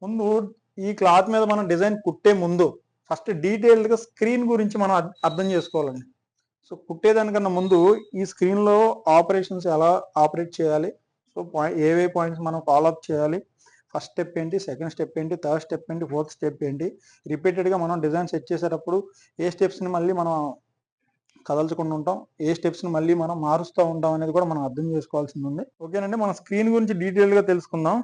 ముందు ఈ క్లాత్ మీద మనం డిజైన్ కుట్టే ముందు ఫస్ట్ డీటెయిల్డ్గా స్క్రీన్ గురించి మనం అర్థం చేసుకోవాలండి. సో కుట్టేదానికన్నా ముందు ఈ స్క్రీన్లో ఆపరేషన్స్ ఎలా ఆపరేట్ చేయాలి, సో ఏవే పాయింట్స్ మనం ఫాలో అప్ చేయాలి, ఫస్ట్ స్టెప్ ఏంటి, సెకండ్ స్టెప్ ఏంటి, థర్డ్ స్టెప్ ఏంటి, ఫోర్త్ స్టెప్ ఏంటి, రిపీటెడ్గా మనం డిజైన్ సెట్ చేసేటప్పుడు ఏ స్టెప్స్ని మళ్ళీ మనం కదల్చకుండా ఉంటాం, ఏ స్టెప్స్ని మళ్ళీ మనం మారుస్తూ ఉంటాం అనేది కూడా మనం అర్థం చేసుకోవాల్సింది ఉంది. ఓకేనండి, మన స్క్రీన్ గురించి డీటెయిల్గా తెలుసుకుందాం.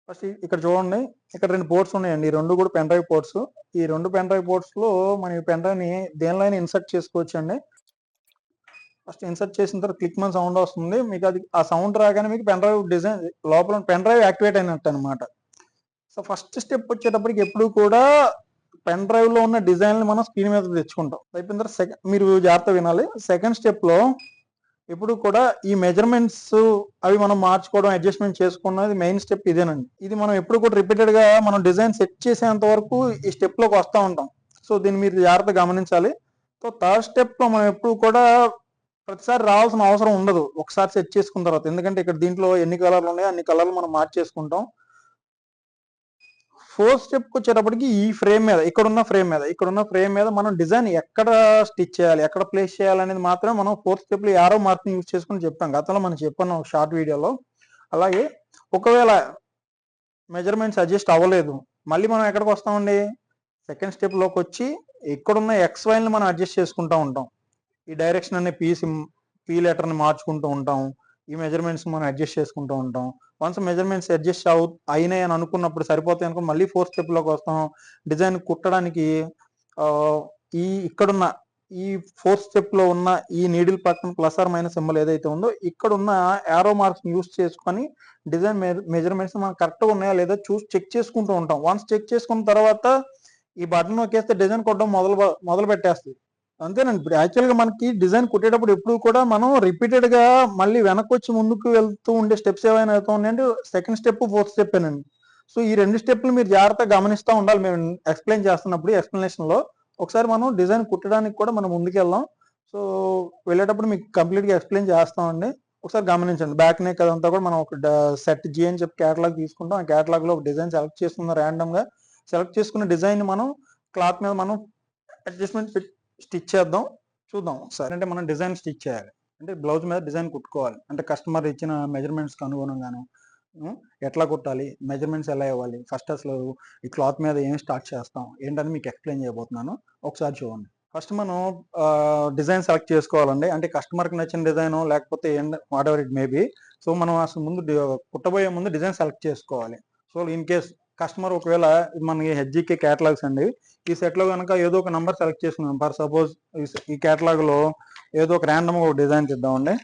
ఫస్ట్ ఇక్కడ చూడండి, ఇక్కడ 2 పోర్ట్స్ ఉన్నాయండి. ఈ 2 కూడా పెన్ డ్రైవ్ పోర్ట్స్. ఈ 2 పెన్ డ్రైవ్ పోర్ట్స్ లో మనం ఈ పెన్ డ్రైవ్ ని దేనిలో అయినా ఇన్సర్ట్ చేసుకోవచ్చు అండి. ఫస్ట్ ఇన్సర్ట్ చేసిన తర్వాత క్లిక్ మన సౌండ్ వస్తుంది. మీకు అది ఆ సౌండ్ రాగానే మీకు పెన్ డ్రైవ్ డిజైన్ లోపల పెన్ డ్రైవ్ యాక్టివేట్ అయినట్టు అనమాట. సో ఫస్ట్ స్టెప్ వచ్చేటప్పటికి ఎప్పుడు కూడా పెన్ డ్రైవ్ లో ఉన్న డిజైన్ మనం స్క్రీన్ మీద తెచ్చుకుంటాం. అయిపోయిన తర్వాత మీరు జాగ్రత్త వినాలి. సెకండ్ స్టెప్ లో ఇప్పుడు కూడా ఈ మెజర్మెంట్స్ అవి మనం మార్చుకోవడం, అడ్జస్ట్మెంట్ చేసుకున్నది మెయిన్ స్టెప్ ఇదేనండి. ఇది మనం ఎప్పుడు కూడా రిపీటెడ్ గా మనం డిజైన్ సెట్ చేసేంత వరకు ఈ స్టెప్ లోకి వస్తూ ఉంటాం. సో దీన్ని మీరు జాగ్రత్తగా గమనించాలి. సో థర్డ్ స్టెప్ లో మనం ఎప్పుడు కూడా ప్రతిసారి రావాల్సిన అవసరం ఉండదు ఒకసారి సెట్ చేసుకున్న తర్వాత. ఎందుకంటే ఇక్కడ దీంట్లో ఎన్ని కలర్లు ఉన్నాయో అన్ని కలర్లు మనం మార్చేసుకుంటాం. ఫోర్త్ స్టెప్ వచ్చేటప్పటికి ఈ ఫ్రేమ్ మీద, ఇక్కడున్న ఫ్రేమ్ మీద మనం డిజైన్ ఎక్కడ స్టిచ్ చేయాలి, ఎక్కడ ప్లేస్ చేయాలి అనేది మాత్రం మనం ఫోర్త్ స్టెప్ లో యారో మార్కింగ్ యూజ్ చేసుకుని చెప్తాం. గతంలో మనం చెప్పాను షార్ట్ వీడియోలో. అలాగే ఒకవేళ మెజర్మెంట్స్ అడ్జస్ట్ అవ్వలేదు, మళ్ళీ మనం ఎక్కడికి వస్తామండి, సెకండ్ స్టెప్ లోకి వచ్చి ఇక్కడున్న ఎక్స్ వైల్ని మనం అడ్జస్ట్ చేసుకుంటూ ఉంటాం. ఈ డైరెక్షన్ అనే పీ లెటర్ని మార్చుకుంటూ ఉంటాం. ఈ మెజర్మెంట్స్ మనం అడ్జస్ట్ చేసుకుంటూ ఉంటాం. వన్స్ మెజర్మెంట్స్ అడ్జస్ట్ అయినాయి అని అనుకున్నప్పుడు సరిపోతాయి అనుకో, మళ్ళీ ఫోర్త్ స్టెప్ లోకి వస్తాం. డిజైన్ కుట్టడానికి ఇక్కడున్న ఈ ఫోర్త్ స్టెప్ లో ఉన్న ఈ నీడిల్ పక్కన ప్లస్ ఆర్ మైనస్ సింబల్ ఏదైతే ఉందో ఇక్కడ ఉన్న యారో మార్క్స్ యూస్ చేసుకొని డిజైన్ మెజర్మెంట్స్ మనం కరెక్ట్గా ఉన్నాయా లేదా చూసి చెక్ చేసుకుంటూ ఉంటాం. వన్స్ చెక్ చేసుకున్న తర్వాత ఈ బటన్ నొక్కేస్తే డిజైన్ కొట్టడం మొదలు పెట్టేస్తుంది. అంతేనండి. ఇప్పుడు యాక్చువల్గా మనకి డిజైన్ కుట్టేటప్పుడు ఎప్పుడు కూడా మనం రిపీటెడ్ గా మళ్ళీ వెనక్కి వచ్చి ముందుకు వెళ్తూ ఉండే స్టెప్స్ ఏవైనా అవుతా ఉన్నాయంటే సెకండ్ స్టెప్, ఫోర్త్ స్టెప్ ఏనండి. సో ఈ 2 స్టెప్లు మీరు జాగ్రత్తగా గమనిస్తూ ఉండాలి. మేము ఎక్స్ప్లెయిన్ చేస్తున్నప్పుడు ఎక్స్ప్లెనేషన్ లో ఒకసారి మనం డిజైన్ కుట్టడానికి కూడా మనం ముందుకు వెళ్దాం. సో వెళ్ళేటప్పుడు మీకు కంప్లీట్ గా ఎక్స్ప్లెయిన్ చేస్తామండి. ఒకసారి గమనించండి. బ్యాక్ నెక్ అదంతా కూడా మనం ఒక సెట్ జీ అని చెప్పి క్యాటలాగ్ తీసుకుంటాం. ఆ క్యాటలాగ్ లో ఒక డిజైన్ సెలెక్ట్ చేసుకున్న ర్యాండమ్ గా సెలెక్ట్ చేసుకున్న డిజైన్ మనం క్లాత్ మీద మనం అడ్జస్ట్మెంట్ స్టిచ్ చేద్దాం, చూద్దాం ఒకసారి. అంటే మనం డిజైన్ స్టిచ్ చేయాలి అంటే బ్లౌజ్ మీద డిజైన్ కుట్టుకోవాలి అంటే కస్టమర్ ఇచ్చిన మెజర్మెంట్స్కి అనుగుణంగాను ఎట్లా కుట్టాలి, మెజర్మెంట్స్ ఎలా ఇవ్వాలి, ఫస్ట్ అసలు ఈ క్లాత్ మీద ఏం స్టార్ట్ చేస్తాం ఏంటని మీకు ఎక్స్ప్లెయిన్ చేయబోతున్నాను. ఒకసారి చూడండి. ఫస్ట్ మనం డిజైన్ సెలెక్ట్ చేసుకోవాలండి. అంటే కస్టమర్కి నచ్చిన డిజైన్ లేకపోతే what ever it maybe. So మనం అసలు ముందు కుట్టబోయే ముందు డిజైన్ సెలెక్ట్ చేసుకోవాలి. సో ఇన్ కేస్ కస్టమర్ ఒకవేళ మనకి హెచ్జికే క్యాటలాగ్స్ అండి, ఈ సెట్ లో కనుక ఏదో ఒక నంబర్ సెలెక్ట్ చేసుకున్నాం. ఫర్ సపోజ్ ఈ క్యాటలాగ్ లో ఏదో ఒక ర్యాండమ్ ఒక డిజైన్ తీద్దామండి.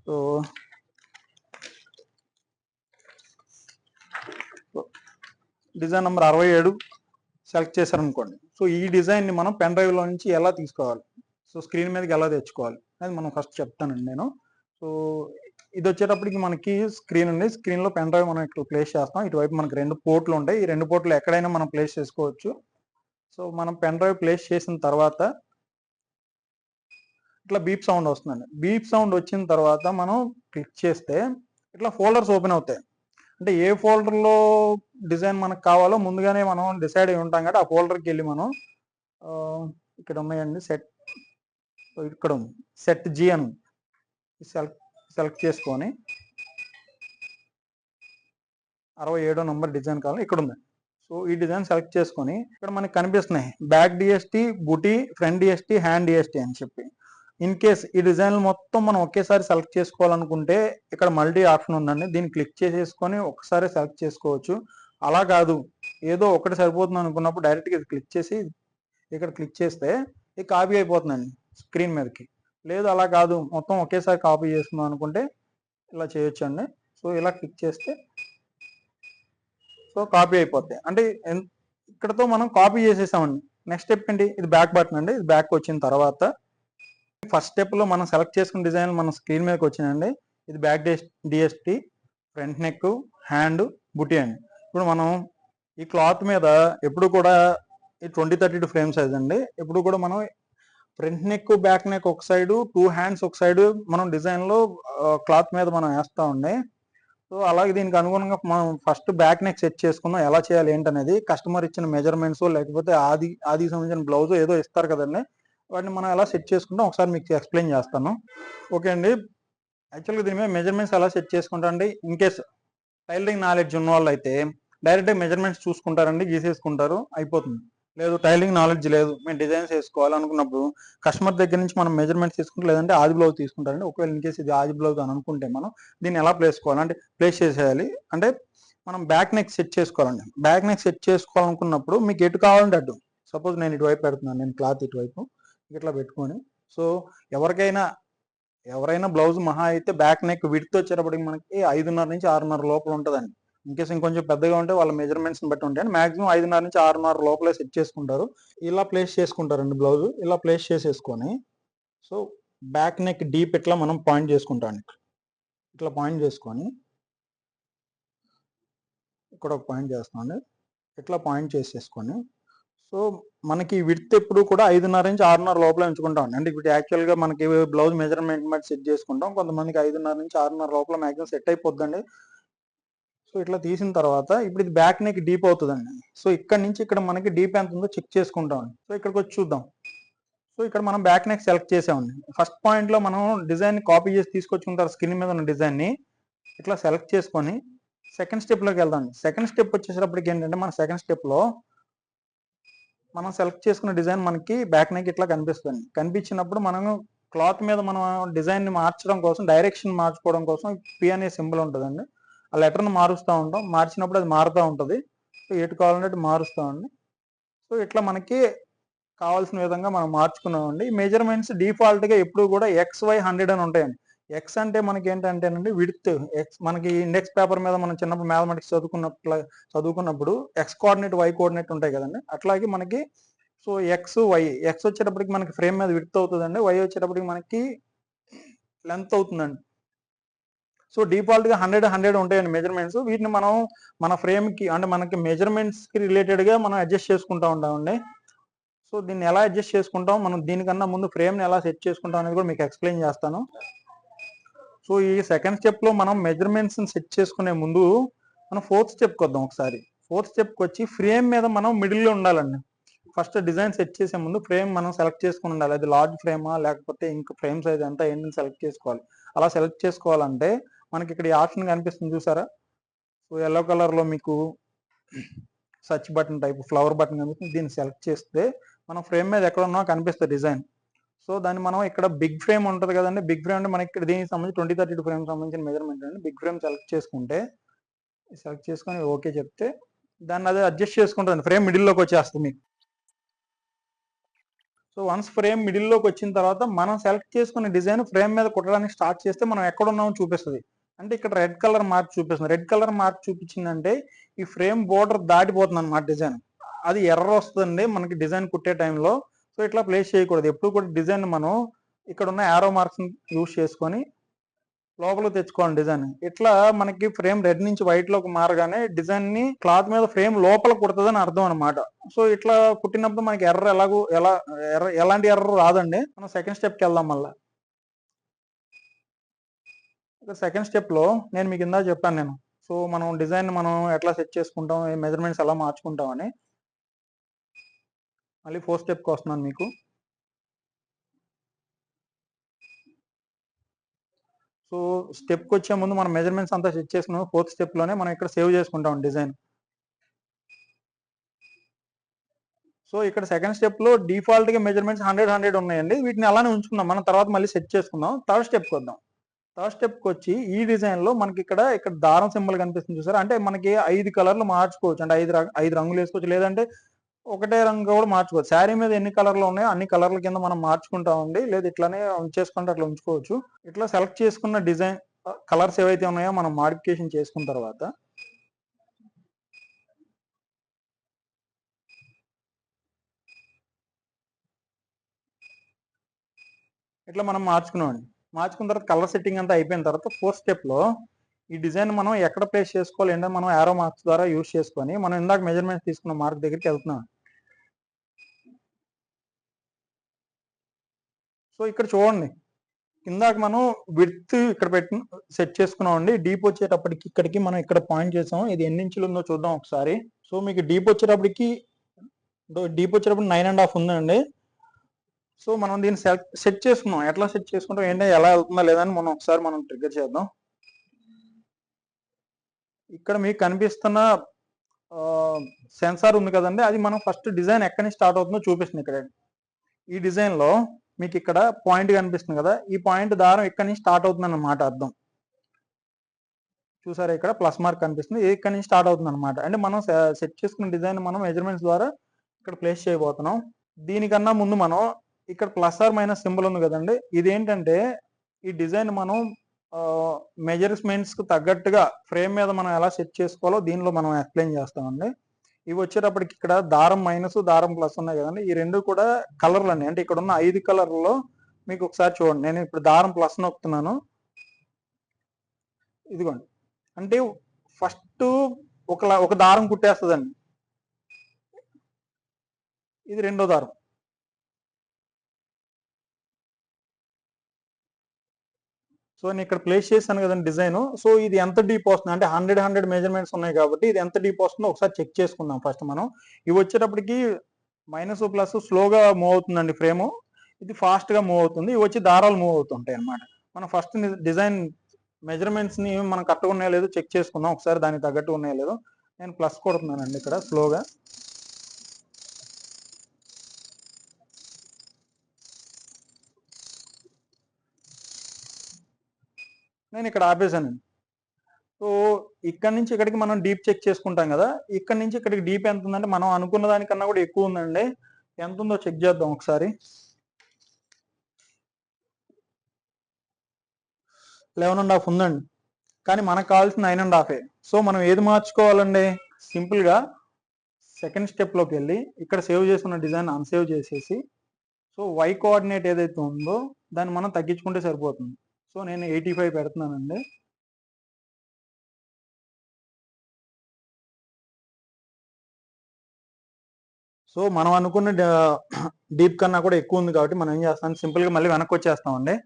సో డిజైన్ నెంబర్ 67 సెలెక్ట్ చేశారనుకోండి. సో ఈ డిజైన్ ని మనం పెన్ డ్రైవ్ లో నుంచి ఎలా తీసుకోవాలి, సో స్క్రీన్ మీదకి ఎలా తెచ్చుకోవాలి అది మనం ఫస్ట్ చెప్తానండి నేను. సో ఇది వచ్చేటప్పటికి మనకి స్క్రీన్ ఉంది. స్క్రీన్ లో పెన్ డ్రైవ్ మనం ఇక్కడ ప్లేస్ చేస్తాం. ఇటువైపు మనకి 2 పోర్ట్లు ఉంటాయి. ఈ 2 పోర్ట్లు ఎక్కడైనా మనం ప్లేస్ చేసుకోవచ్చు. సో మనం పెన్ డ్రైవ్ ప్లేస్ చేసిన తర్వాత ఇట్లా బీప్ సౌండ్ వస్తుందండి. బీప్ సౌండ్ వచ్చిన తర్వాత మనం క్లిక్ చేస్తే ఇట్లా ఫోల్డర్స్ ఓపెన్ అవుతాయి. అంటే ఏ ఫోల్డర్లో డిజైన్ మనకు కావాలో ముందుగానే మనం డిసైడ్ అయి ఉంటాం కదా. ఆ ఫోల్డర్కి వెళ్ళి మనం ఇక్కడ ఉన్నాయండి సెట్, ఇక్కడ ఉంది సెట్ జీ అని సెలెక్ట్ చేసుకొని 67 నంబర్ డిజైన్ కావాలి ఇక్కడ ఉంది. సో ఈ డిజైన్ సెలెక్ట్ చేసుకొని ఇక్కడ మనకి కనిపిస్తున్నాయి బ్యాక్ డిఎస్టీ, బుటీ, ఫ్రంట్ డిఎస్టీ, హ్యాండ్ డిఎస్టీ అని చెప్పి. ఇన్ కేస్ ఈ డిజైన్ మొత్తం మనం ఒకేసారి సెలెక్ట్ చేసుకోవాలనుకుంటే ఇక్కడ మల్టీ ఆప్షన్ ఉందండి. దీన్ని క్లిక్ చేసేసుకొని ఒకసారి సెలెక్ట్ చేసుకోవచ్చు. అలా కాదు ఏదో ఒకటి సరిపోతుంది అనుకున్నప్పుడు డైరెక్ట్గా ఇది క్లిక్ చేసి ఇక్కడ క్లిక్ చేస్తే ఇది కాపీ అయిపోతుందండి స్క్రీన్ మీదకి. లేదు అలా కాదు మొత్తం ఒకేసారి కాపీ చేసుకుందాం అనుకుంటే ఇలా చేయొచ్చు అండి. సో ఇలా క్లిక్ చేస్తే సో కాపీ అయిపోతాయి. అంటే ఇక్కడతో మనం కాపీ చేసేసామండి. నెక్స్ట్ స్టెప్ ఏంటి, ఇది బ్యాక్ బటన్ అండి. ఇది బ్యాక్ వచ్చిన తర్వాత ఫస్ట్ స్టెప్ లో మనం సెలెక్ట్ చేసుకున్న డిజైన్ మన స్క్రీన్ మీదకి వచ్చిందండి. ఇది back DST, front neck, hand, బుటీ అండి. ఇప్పుడు మనం ఈ క్లాత్ మీద ఎప్పుడు కూడా ఈ 20-32 ఫ్రేమ్ సైజ్ అండి. ఎప్పుడు కూడా మనం ఫ్రంట్ నెక్, బ్యాక్ నెక్ ఒక సైడ్, 2 హ్యాండ్స్ ఒక సైడ్ మనం డిజైన్ లో క్లాత్ మీద మనం వేస్తా ఉండే. సో అలాగే దీనికి అనుగుణంగా మనం ఫస్ట్ బ్యాక్ నెక్ సెట్ చేసుకుందాం. ఎలా చేయాలి ఏంటనేది కస్టమర్ ఇచ్చిన మెజర్మెంట్స్ లేకపోతే ఆదికి సంబంధించిన బ్లౌజ్ ఏదో ఇస్తారు కదండి, వాటిని మనం ఎలా సెట్ చేసుకుంటాం ఒకసారి మీకు ఎక్స్ప్లెయిన్ చేస్తాను. ఓకే అండి. యాక్చువల్గా దీని మీద మెజర్మెంట్స్ ఎలా సెట్ చేసుకుంటాం అండి, ఇన్ కేస్ టైలరింగ్ నాలెడ్జ్ ఉన్న వాళ్ళు అయితే డైరెక్ట్గా మెజర్మెంట్స్ చూసుకుంటారండి, గీసేసుకుంటారు, అయిపోతుంది. లేదు టైలరింగ్ నాలెడ్జ్ లేదు, మేము డిజైన్స్ వేసుకోవాలనుకున్నప్పుడు కస్టమర్ దగ్గర నుంచి మనం మెజర్మెంట్స్ తీసుకుంటాం, లేదంటే ఆది బ్లౌజ్ తీసుకుంటారండి. ఒకవేళ ఇన్ కేసు ఇది ఆది బ్లౌజ్ అని అనుకుంటే మనం దీన్ని ఎలా అంటే ప్లేస్ చేసేయాలి అంటే మనం బ్యాక్ నెక్ సెట్ చేసుకోవాలండి. బ్యాక్ నెక్ సెట్ చేసుకోవాలనుకున్నప్పుడు మీకు ఎటు కావాలంటే అటు, సపోజ్ నేను ఇటువైపు పెడుతున్నాను, నేను క్లాత్ ఇటువైపు ఇట్లా పెట్టుకొని, సో ఎవరైనా బ్లౌజ్ మహా అయితే బ్యాక్ నెక్ విడ్త్ వచ్చేటప్పటికి మనకి 5.5 నుంచి 6.5 లోపల ఉంటుందండి. ఇన్కేస్ ఇంకొంచెం పెద్దగా ఉంటే వాళ్ళ మెజర్మెంట్స్ని బట్టి ఉంటాయి. మాక్సిమం 5.5 నుంచి 6.5 లోపలే సెట్ చేసుకుంటారు. ఇలా ప్లేస్ చేసుకుంటారండి బ్లౌజ్. ఇలా ప్లేస్ చేసేసుకొని, సో బ్యాక్ నెక్ డీప్ ఇట్లా మనం పాయింట్ చేసుకుంటాం. ఇట్లా పాయింట్ చేసుకొని ఇక్కడ ఒక పాయింట్ చేస్తామండి. ఇట్లా పాయింట్ చేసేసుకొని, సో మనకి విడ్త్ ఎప్పుడు కూడా 5.5 నుంచి 6.5 లోపల ఉంచుకుంటాం. అంటే ఇప్పుడు యాక్చువల్గా మనకి బ్లౌజ్ మెజర్మెంట్ బట్టి సెట్ చేసుకుంటాం. కొంతమందికి 5.5 నుంచి 6.5 లోపల మాక్సిమం సెట్ అయిపోద్దండి. సో ఇట్లా తీసిన తర్వాత ఇప్పుడు ఇది బ్యాక్ నెక్ డీప్ అవుతుందండి. సో ఇక్కడ నుంచి ఇక్కడ మనకి డీప్ ఎంత ఉందో చెక్ చేసుకుంటాం. సో ఇక్కడికి వచ్చి చూద్దాం. సో ఇక్కడ మనం బ్యాక్ నెక్ సెలెక్ట్ చేసామండి. ఫస్ట్ పాయింట్ లో మనం డిజైన్ కాపీ చేసి తీసుకొచ్చుకుంటారు, స్క్రీన్ మీద ఉన్న డిజైన్ ని ఇట్లా సెలెక్ట్ చేసుకొని సెకండ్ స్టెప్ లోకి వెళ్దాం. సెకండ్ స్టెప్ వచ్చేటప్పటికి ఏంటంటే మన సెకండ్ స్టెప్ లో మనం సెలెక్ట్ చేసుకున్న డిజైన్ మనకి బ్యాక్ నెక్ ఇట్లా కనిపిస్తుంది. కనిపించినప్పుడు మనం క్లాత్ మీద మనం డిజైన్ ని మార్చడం కోసం, డైరెక్షన్ మార్చుకోవడం కోసం పి అనే సింబల్ ఉంటుందండి. ఆ లెటర్ను మారుస్తూ ఉంటాం. మార్చినప్పుడు అది మారుతూ ఉంటుంది. సో ఎటు కావాలంటే మారుస్తామండి. సో ఇట్లా మనకి కావాల్సిన విధంగా మనం మార్చుకున్నామండి. మెజర్మెంట్స్ డిఫాల్ట్ గా ఎప్పుడు కూడా XY 100 అని ఉంటాయండి. ఎక్స్ అంటే మనకి ఏంటంటేనండి విడ్త్. ఎక్స్ మనకి ఇండెక్స్ పేపర్ మీద మనం చిన్నప్పుడు మ్యాథమెటిక్స్ చదువుకున్నప్పుడు ఎక్స్ కోఆర్డినేట్ వై కోఆర్డినేట్ ఉంటాయి కదండి, అట్లాగే మనకి సో ఎక్స్ వచ్చేటప్పటికి మనకి ఫ్రేమ్ మీద విడ్త్ అవుతుందండి, వై వచ్చేటప్పటికి మనకి లెంత్ అవుతుందండి. సో డిఫాల్ట్ గా 100 ఉంటాయండి మెజర్మెంట్స్. వీటిని మనం మన ఫ్రేమ్ కి అంటే మనకి మెజర్మెంట్స్ కి రిలేటెడ్ గా మనం అడ్జస్ట్ చేసుకుంటా ఉంటామండి. సో దీన్ని ఎలా అడ్జస్ట్ చేసుకుంటాం, మనం దీనికన్నా ముందు ఫ్రేమ్ ని ఎలా సెట్ చేసుకుంటాం అనేది కూడా మీకు ఎక్స్ప్లెయిన్ చేస్తాను. సో ఈ సెకండ్ స్టెప్ లో మనం మెజర్మెంట్స్ సెట్ చేసుకునే ముందు మనం ఫోర్త్ స్టెప్కి వద్దాం ఒకసారి. ఫోర్త్ స్టెప్కి వచ్చి ఫ్రేమ్ మీద మనం మిడిల్ లో ఉండాలండి. ఫస్ట్ డిజైన్ సెట్ చేసే ముందు ఫ్రేమ్ మనం సెలెక్ట్ చేసుకుని ఉండాలి. అది లార్జ్ ఫ్రేమా లేకపోతే ఇంకా ఫ్రేమ్ సైజ్ ఎంత ఏంటని సెలెక్ట్ చేసుకోవాలి. అలా సెలెక్ట్ చేసుకోవాలంటే మనకి ఇక్కడ ఈ ఆప్షన్ కనిపిస్తుంది చూసారా. సో ఎల్లో కలర్ లో మీకు search button type flower button కనిపిస్తుంది. దీన్ని సెలెక్ట్ చేస్తే మనం ఫ్రేమ్ మీద ఎక్కడ ఉన్నా కనిపిస్తుంది డిజైన్. సో దాన్ని మనం ఇక్కడ బిగ్ ఫ్రేమ్ ఉంటుంది కదండి, బిగ్ ఫ్రేమ్ అంటే మనకి ఇక్కడ దీనికి సంబంధించి 2032 ఫ్రేమ్ సంబంధించిన మెజర్మెంట్ అండి. బిగ్ ఫ్రేమ్ సెలెక్ట్ చేసుకొని ఓకే చెప్తే దాన్ని అదే అడ్జస్ట్ చేసుకుంటుంది. ఫ్రేమ్ మిడిల్లోకి వచ్చేస్తుంది మీకు. సో వన్స్ ఫ్రేమ్ మిడిల్లోకి వచ్చిన తర్వాత మనం సెలెక్ట్ చేసుకున్న డిజైన్ ఫ్రేమ్ మీద కుట్టడానికి స్టార్ట్ చేస్తే మనం ఎక్కడ ఉన్నామో చూపిస్తుంది. అంటే ఇక్కడ రెడ్ కలర్ మార్క్ చూపిస్తుంది. రెడ్ కలర్ మార్క్ చూపించిందంటే ఈ ఫ్రేమ్ బోర్డర్ దాటిపోతుంది అన్నమాట డిజైన్. అది ఎర్రర్ వస్తుంది మనకి డిజైన్ కుట్టే టైంలో. సో ఇట్లా ప్లేస్ చేయకూడదు. ఎప్పుడు కూడా డిజైన్ మనం ఇక్కడ ఉన్న యారో మార్క్స్ యూజ్ చేసుకొని లోపలికి తెచ్చుకోవాలి డిజైన్. ఇట్లా మనకి ఫ్రేమ్ రెడ్ నుంచి వైట్ లోకి మారగానే డిజైన్ ని క్లాత్ మీద ఫ్రేమ్ లోపల కుడుతుందని అర్థం అనమాట. సో ఇట్లా కుట్టినప్పుడు మనకి ఎలాంటి ఎర్రర్ రాదండి. మనం సెకండ్ స్టెప్కి వెళ్దాం. మళ్ళీ సెకండ్ స్టెప్ లో నేను మీకు ఇందా చెప్పాను సో మనం డిజైన్ మనం ఎట్లా సెట్ చేసుకుంటాం, మెజర్మెంట్స్ ఎలా మార్చుకుంటాం అని. మళ్ళీ ఫోర్త్ స్టెప్కి వస్తున్నాను మీకు. సో స్టెప్కి వచ్చే ముందు మనం మెజర్మెంట్స్ అంతా సెట్ చేసుకున్నాం. ఫోర్త్ స్టెప్ లోనే మనం ఇక్కడ సేవ్ చేసుకుంటాం డిజైన్. సో ఇక్కడ సెకండ్ స్టెప్ లో డిఫాల్ట్ గా మెజర్మెంట్స్ 100 ఉన్నాయండి. వీటిని అలానే ఉంచుకుందాం, మనం తర్వాత మళ్ళీ సెట్ చేసుకుందాం. థర్డ్ స్టెప్కి వద్దాం. థర్డ్ స్టెప్కి వచ్చి ఈ డిజైన్ లో మనకి ఇక్కడ దారం సింబల్ కనిపిస్తుంది చూసారా. అంటే మనకి 5 కలర్లు మార్చుకోవచ్చు, అంటే 5 రంగులు వేసుకోవచ్చు, లేదంటే ఒకటే రంగు కూడా మార్చుకోవచ్చు. శారీ మీద ఎన్ని కలర్లు ఉన్నాయో అన్ని కలర్ల కింద మనం మార్చుకుంటామండి, లేదు ఇట్లానే ఉంచేసుకుంటే అట్లా ఉంచుకోవచ్చు. ఇట్లా సెలెక్ట్ చేసుకున్న డిజైన్ కలర్స్ ఏవైతే ఉన్నాయో మనం మాడిఫికేషన్ చేసుకున్న తర్వాత ఇట్లా మనం మార్చుకున్న తర్వాత కలర్ సెట్టింగ్ అంతా అయిపోయిన తర్వాత ఫోర్త్ స్టెప్ లో ఈ డిజైన్ మనం ఎక్కడ ప్లేస్ చేసుకోవాలి ఏంటంటే మనం యారో మార్క్స్ ద్వారా యూజ్ చేసుకొని మనం ఇందాక మెజర్మెంట్స్ తీసుకున్న మార్క్ దగ్గరికి వెళ్తున్నాం. సో ఇక్కడ చూడండి, ఇందాక మనం విడ్త్ ఇక్కడ పెట్టి సెట్ చేసుకున్నాం అండి. డీప్ వచ్చేటప్పటికి ఇక్కడికి మనం ఇక్కడ పాయింట్ చేసాం. ఇది ఎన్ని ఇంచులు ఉందో చూద్దాం ఒకసారి. సో మీకు డీప్ వచ్చేటప్పటికి 9.5 ఉందండి. సో మనం దీన్ని సెట్ చేసుకున్నాం. ఎట్లా సెట్ చేసుకుంటాం ఏంటంటే ఎలా వెళ్తుందా లేదా అని మనం ఒకసారి ట్రిగ్గర్ చేద్దాం. ఇక్కడ మీకు కనిపిస్తున్న సెన్సార్ ఉంది కదండి, అది మనం ఫస్ట్ డిజైన్ ఎక్కడి నుంచి స్టార్ట్ అవుతుందో చూపిస్తుంది. ఇక్కడ ఈ డిజైన్ లో మీకు ఇక్కడ పాయింట్ కనిపిస్తుంది కదా, ఈ పాయింట్ దారం ఇక్కడ నుంచి స్టార్ట్ అవుతుంది అన్నమాట అర్థం. చూసారా ఇక్కడ ప్లస్ మార్క్ కనిపిస్తుంది, ఇక్కడ నుంచి స్టార్ట్ అవుతుంది అనమాట. అంటే మనం సెట్ చేసుకున్న డిజైన్ మనం మెజర్మెంట్స్ ద్వారా ఇక్కడ ప్లేస్ చేయబోతున్నాం. దీనికన్నా ముందు మనం ఇక్కడ ప్లస్ ఆర్ మైనస్ సింబల్ ఉంది కదండి, ఇదేంటంటే ఈ డిజైన్ మనం మెజర్మెంట్స్ కు తగ్గట్టుగా ఫ్రేమ్ మీద మనం ఎలా సెట్ చేసుకోవాలో దీనిలో మనం ఎక్స్ప్లెయిన్ చేస్తామండి. ఇవి వచ్చేటప్పటికి ఇక్కడ దారం మైనస్ దారం ప్లస్ ఉన్నాయి కదండి, ఈ రెండు కూడా కలర్లు అండి. అంటే ఇక్కడ ఉన్న 5 కలర్లలో మీకు ఒకసారి చూడండి. నేను ఇప్పుడు దారం ప్లస్ నొక్కుతున్నాను, ఇదిగోండి. అంటే ఫస్ట్ ఒక దారం కుట్టేస్తుందండి, ఇది రెండో దారం. సో నేను ఇక్కడ ప్లేస్ చేశాను కదండి డిజైన్. సో ఇది ఎంత డీప్ వస్తుంది అంటే 100 మెజర్మెంట్స్ ఉన్నాయి కాబట్టి ఇది ఎంత డీప్ వస్తుందో ఒకసారి చెక్ చేసుకుందాం ఫస్ట్ మనం. ఇవి వచ్చేటప్పటికి మైనస్ ప్లస్ స్లోగా మూవ్ అవుతుందండి ఫ్రేమ్, ఇది ఫాస్ట్ గా మూవ్ అవుతుంది. ఇవి వచ్చి దారాలు మూవ్ అవుతుంటాయి అనమాట. మనం ఫస్ట్ డిజైన్ మెజర్మెంట్స్ ని మనం కరెక్ట్గా ఉన్నాయో లేదో చెక్ చేసుకుందాం ఒకసారి, దానికి తగ్గట్టు ఉన్నాయో లేదో. నేను ప్లస్ కొడుతున్నానండి ఇక్కడ స్లోగా. నేను ఇక్కడ ఆపేసానండి. సో ఇక్కడ నుంచి ఇక్కడికి మనం డీప్ చెక్ చేసుకుంటాం కదా, ఇక్కడ నుంచి ఇక్కడికి డీప్ ఎంత ఉందంటే మనం అనుకున్న దానికన్నా కూడా ఎక్కువ ఉందండి. ఎంత ఉందో చెక్ చేద్దాం ఒకసారి. 11.5 ఉందండి, కానీ మనకు కావాల్సిన 9.5. సో మనం ఏది మార్చుకోవాలండి, సింపుల్ గా సెకండ్ స్టెప్ లోకి వెళ్ళి ఇక్కడ సేవ్ చేసుకున్న డిజైన్ అన్సేవ్ చేసేసి, సో వై కోఆర్డినేట్ ఏదైతే ఉందో దాన్ని మనం తగ్గించుకుంటే సరిపోతుంది. సో నేను 85 పెడుతున్నానండి. సో మనం అనుకున్న డీప్ కన్నా కూడా ఎక్కువ ఉంది కాబట్టి మనం ఏం చేస్తాం, సింపుల్ గా మళ్ళీ వెనక్కి వచ్చేస్తామండి.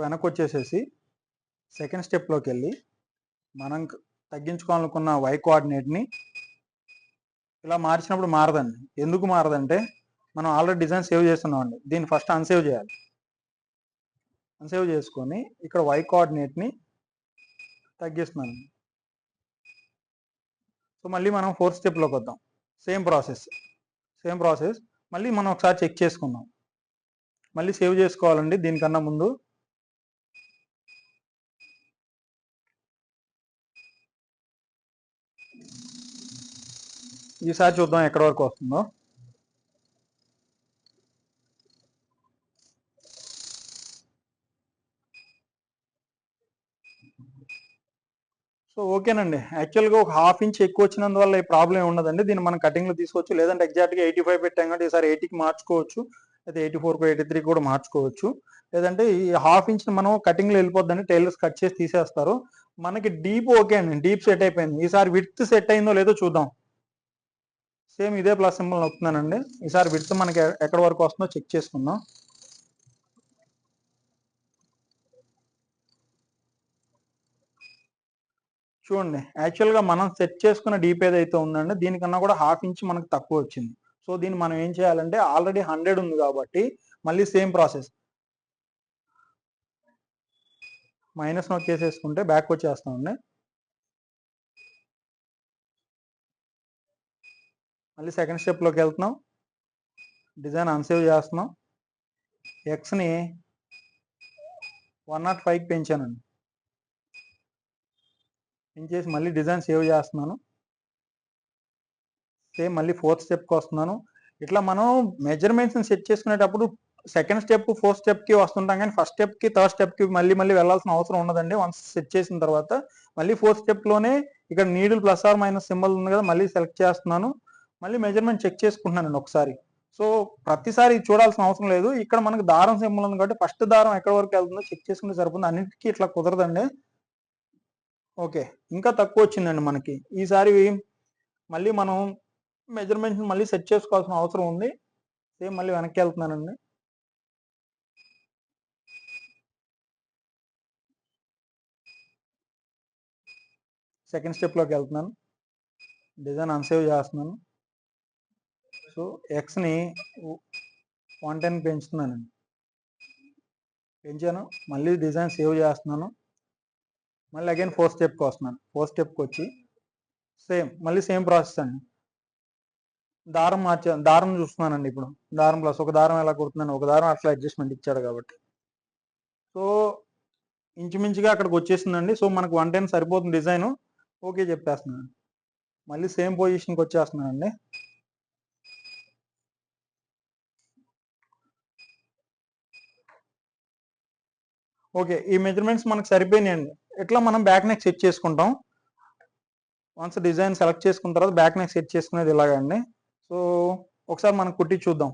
వెనక్కి వచ్చేసేసి సెకండ్ స్టెప్ లోకి వెళ్ళి మనం తగ్గించుకోవాలనుకున్న వై కోఆర్డినేట్ ని ఇలా మార్చినప్పుడు మారదండి. ఎందుకు మారదంటే మనం ఆల్రెడీ డిజైన్ సేవ్ చేస్తున్నామండి. దీన్ని ఫస్ట్ అన్సేవ్ చేయాలి. అన్సేవ్ చేసుకొని ఇక్కడ వై కోఆర్డినేట్ ని తగ్గిస్తున్నాను. సో మళ్ళీ మనం ఫోర్త్ స్టెప్ లోకి వద్దాం. సేమ్ ప్రాసెస్ మళ్ళీ మనం ఒకసారి చెక్ చేసుకుందాం. మళ్ళీ సేవ్ చేసుకోవాలండి దీనికన్నా ముందు. ఈసారి చూద్దాం ఎక్కడి వరకు వస్తుందో. సో ఓకేనండి. యాక్చువల్గా ఒక ½ ఇంచ్ ఎక్కువ వచ్చినందువల్ల ఈ ప్రాబ్లం ఉండదండి. దీన్ని మనం కటింగ్ లో తీసుకోవచ్చు, లేదంటే ఎగ్జాక్ట్గా 85 పెట్టాం కాబట్టి ఈసారి 80కి మార్చుకోవచ్చు, అయితే 84కు 83 కూడా మార్చుకోవచ్చు. లేదంటే ఈ ½ ఇంచ్ మనం కటింగ్ లో వెళ్ళిపోద్దని టైలర్స్ కట్ చేసి తీసేస్తారు. మనకి డీప్ ఓకే అండి, డీప్ సెట్ అయిపోయింది. ఈసారి విడ్త్ సెట్ అయిందో లేదో చూద్దాం. సేమ్ ఇదే ప్లస్ సింబల్ నొక్కుతున్నానండి. ఈసారి విడ్త్ మనకి ఎక్కడి వరకు వస్తుందో చెక్ చేసుకుందాం. చూడండి, యాక్చువల్గా మనం సెట్ చేసుకున్న డీప్ ఏదైతే ఉందండి దీనికన్నా కూడా ½ ఇంచ్ మనకు తక్కువ వచ్చింది. సో దీన్ని మనం ఏం చేయాలంటే ఆల్రెడీ 100 ఉంది కాబట్టి మళ్ళీ సేమ్ ప్రాసెస్, మైనస్ నొక్కేసేసుకుంటే బ్యాక్ వచ్చేస్తామండి. మళ్ళీ సెకండ్ స్టెప్ లోకి వెళ్తున్నాం, డిజైన్ అన్సేవ్ చేస్తున్నాం. ఎక్స్ని 105కి పెంచానండి. పెంచేసి మళ్ళీ డిజైన్ సేవ్ చేస్తున్నాను. సేమ్ మళ్ళీ ఫోర్త్ స్టెప్కి వస్తున్నాను. ఇట్లా మనం మెజర్మెంట్స్ని సెట్ చేసుకునేటప్పుడు సెకండ్ స్టెప్ ఫోర్త్ స్టెప్కి వస్తుంటాం, కానీ ఫస్ట్ స్టెప్కి థర్డ్ స్టెప్కి మళ్ళీ వెళ్ళాల్సిన అవసరం ఉండదండి. వన్స్ సెట్ చేసిన తర్వాత మళ్ళీ ఫోర్త్ స్టెప్లోనే ఇక్కడ needle plus or minus symbol ఉంది కదా, మళ్ళీ సెలెక్ట్ చేస్తున్నాను. మళ్ళీ మెజర్మెంట్ చెక్ చేసుకుంటున్నానండి ఒకసారి. సో ప్రతిసారి చూడాల్సిన అవసరం లేదు. ఇక్కడ మనకు దారం సింబల్ ఉంది కాబట్టి ఫస్ట్ దారం ఎక్కడి వరకు వెళ్తుందో చెక్ చేసుకుంటే సరిపోతుంది. అన్నిటికీ ఇట్లా కుదరదండి. ఓకే, ఇంకా తక్కువ వచ్చిందండి మనకి. ఈసారి మళ్ళీ మనం మెజర్మెంట్స్ మళ్ళీ సెట్ చేసుకోవాల్సిన అవసరం ఉంది. సేమ్ మళ్ళీ వెనక్కి వెళ్తున్నానండి. సెకండ్ స్టెప్లోకి వెళ్తున్నాను. డిజైన్ అన్సేవ్ చేస్తున్నాను. సో ఎక్స్ని 110 పెంచుతున్నానండి. పెంచాను, మళ్ళీ డిజైన్ సేవ్ చేస్తున్నాను. మళ్ళీ అగైన్ ఫోర్త్ స్టెప్కి వస్తున్నాను. ఫోర్త్ స్టెప్కి వచ్చి మళ్ళీ సేమ్ ప్రాసెస్ అండి. దారం దారం చూస్తున్నానండి. ఇప్పుడు దారం ప్లస్ ఒక దారం ఎలా కుడుతున్నాను, ఒక దారం అట్లా అడ్జస్ట్మెంట్ ఇచ్చాడు కాబట్టి సో ఇంచుమించుగా అక్కడికి వచ్చేసిందండి. సో మనకు 110 సరిపోతుంది డిజైన్. ఓకే చెప్పేస్తున్నాను. మళ్ళీ సేమ్ పొజిషన్కి వచ్చేస్తున్నానండి. ఓకే, ఈ మెజర్మెంట్స్ మనకు సరిపోయినాయండి. ఇట్లా మనం బ్యాక్ నెక్ సెట్ చేసుకుంటాం. వన్స్ డిజైన్ సెలెక్ట్ చేసుకున్న తర్వాత బ్యాక్ నెక్ సెట్ చేసుకునేది ఇలాగండి. సో ఒకసారి మనం కుట్టి చూద్దాం.